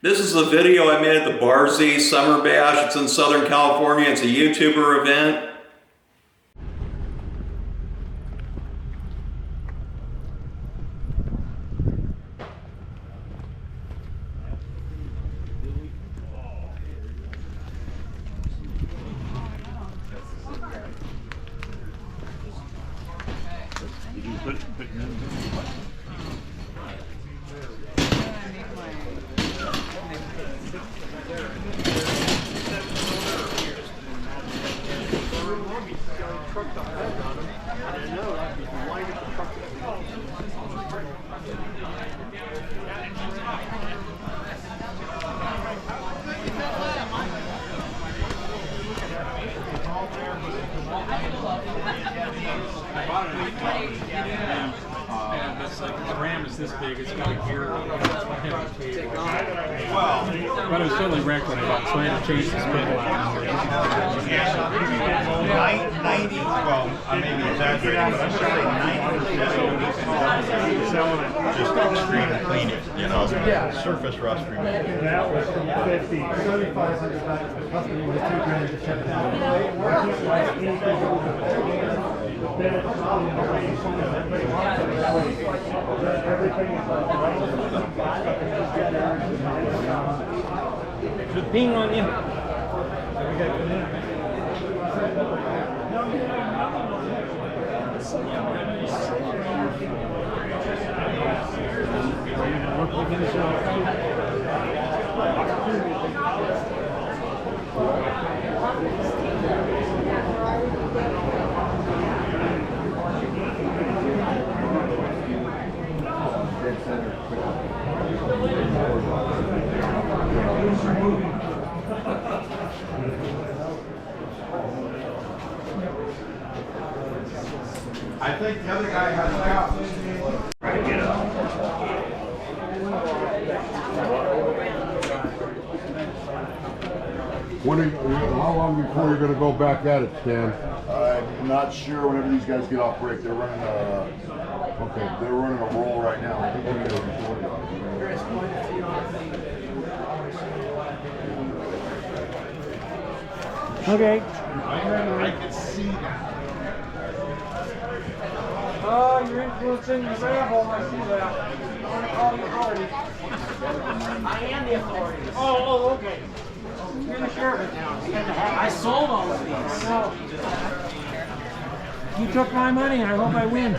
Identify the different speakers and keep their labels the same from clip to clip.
Speaker 1: This is the video I made at the Barzy Summer Bash. It's in Southern California. It's a YouTuber event.
Speaker 2: The ram is this big, it's got a gear on it. But it was totally wrecked when I bought it, so I had to change the spindle out.
Speaker 3: 90, well, I may be exaggerating, but I'm sure 90% just extreme clean it, you know, surface rust removal.
Speaker 4: That was from 50, 7,500 back to the customer with $2,000 to ship it out.
Speaker 2: The ping on you.
Speaker 3: I think the other guy has a cup. Try to get up.
Speaker 5: How long before you're going to go back at it, Stan?
Speaker 6: I'm not sure whenever these guys get off break. They're running a roll right now. I think we're going to record it.
Speaker 4: Okay.
Speaker 3: I can see that.
Speaker 4: Oh, you're influencing the rabble. I see that. I want to call the authorities.
Speaker 7: I am the authority.
Speaker 4: Oh, okay. You're the sheriff now.
Speaker 7: I sold all of these.
Speaker 4: No. You took my money. I hope I win.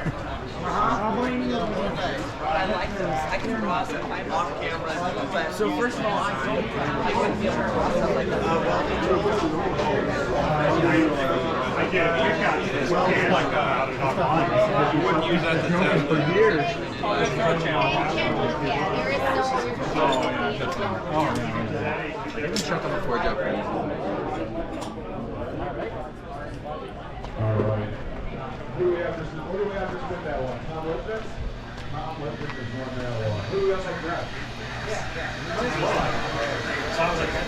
Speaker 4: I'll blame you.
Speaker 7: I like this. I can cross it. I'm off camera. So first of all, I wouldn't be able to cross it like that.
Speaker 3: I get it. You got this. Like that. You wouldn't use that to test for years.
Speaker 2: Shut them before Japanese.
Speaker 5: All right.
Speaker 6: Who do we have to spin that one? Tom Lipnick? Tom Lipnick is one that one. Who else like that?
Speaker 7: Sounds like that.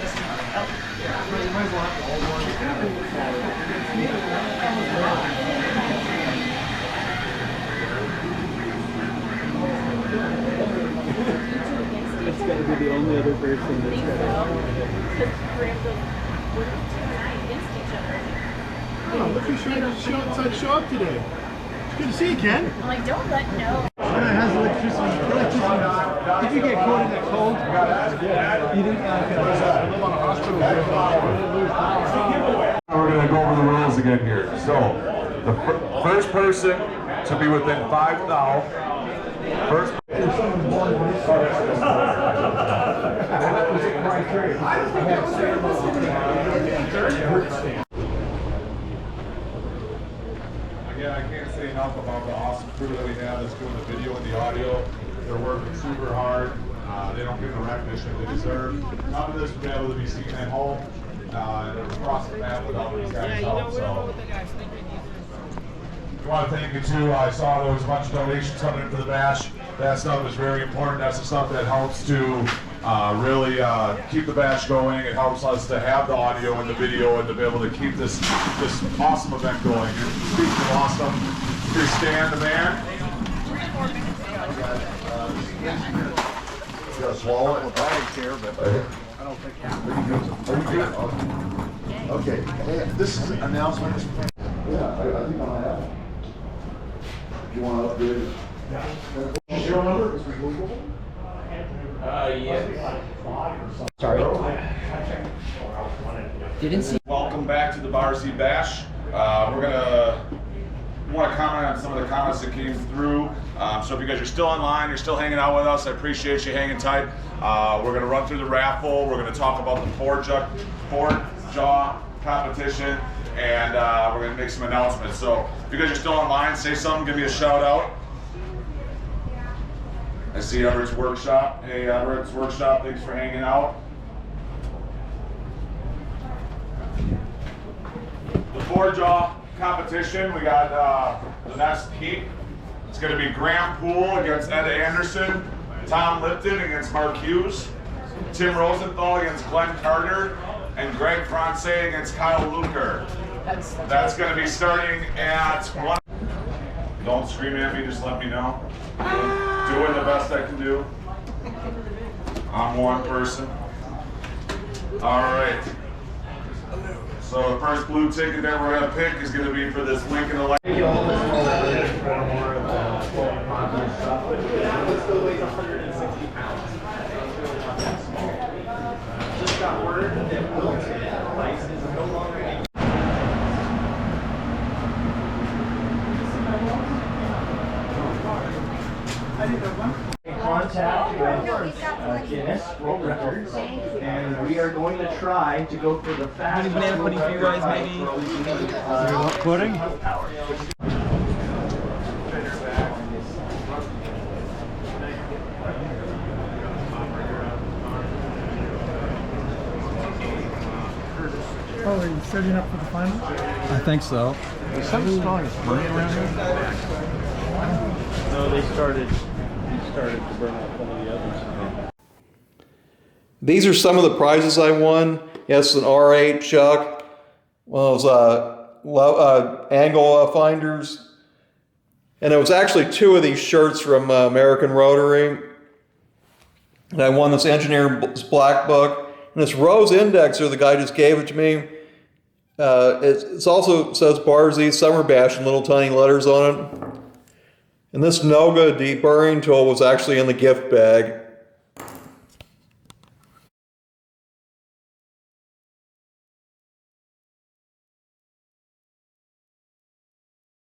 Speaker 2: It's got to be the only other person that's got
Speaker 4: Look who show up today. It's good to see you, Ken.
Speaker 8: I'm like, don't let no.
Speaker 4: Has electricity. Did you get caught in that cold? You didn't live on a hospital.
Speaker 5: We're going to go over the rules again here. So, the first person to be within 5 thou. First.
Speaker 6: Again, I can't say enough about the awesome crew that we have that's doing the video and the audio. They're working super hard. They don't get the recognition they deserve. None of this would be able to be seen at home and across the map without these guys' help. So, I want to thank you too. I saw there was a bunch of donations coming in for the bash. That stuff is very important. That's the stuff that helps to really keep the bash going. It helps us to have the audio and the video and to be able to keep this awesome event going. Speaking of awesome, here's Stan the man.
Speaker 8: gotta swallow it. I don't care, but I don't think. Are you good? Okay. Hey, this is an announcement. Yeah, I think I'll have it. If you want to upgrade it. Yeah. Serial number is removable?
Speaker 9: Yes. Sorry. Didn't see.
Speaker 6: Welcome back to the Barzy Bash. We're gonna want to comment on some of the comments that came through. So if you guys are still online, you're still hanging out with us, I appreciate you hanging tight. We're gonna run through the raffle. We're gonna talk about the Ford Jaw competition, and we're gonna make some announcements. So if you guys are still online, say something, give me a shout out. I see Everett's Workshop. Hey, Everett's Workshop, thanks for hanging out. The Ford Jaw competition, we got the next heat. It's going to be Graham Poole against Ed Anderson, Tom Lipton against Mark Hughes, Tim Rosenthal against Glenn Carter, and Greg France against Kyle Luker. That's going to be starting at 1. Don't scream at me, just let me know. Doing the best I can do. I'm one person. All right. So the first blue ticket that we're going to pick is going to be for this Lincoln Electric.
Speaker 4: Still weighs 160 pounds. Just got word that Wilton Rice is no longer a contact with Guinness World Records, and we are going to try to go for the fastest banana pudding for you guys, maybe.
Speaker 2: Pudding?
Speaker 10: Oh, are you setting up for the final?
Speaker 2: I think so.
Speaker 10: Is something smelling burning around here?
Speaker 2: No, he started to burn out some of the others.
Speaker 1: These are some of the prizes I won. Yes, an R8 chuck, one of those angle finders, and it was actually 2 of these shirts from American Rotary. And I won this Engineer's Black Book, and this Rose Indexer, the guy just gave it to me. It also says Barzy Summer Bash in little tiny letters on it. And this Noga deburring tool was actually in the gift bag.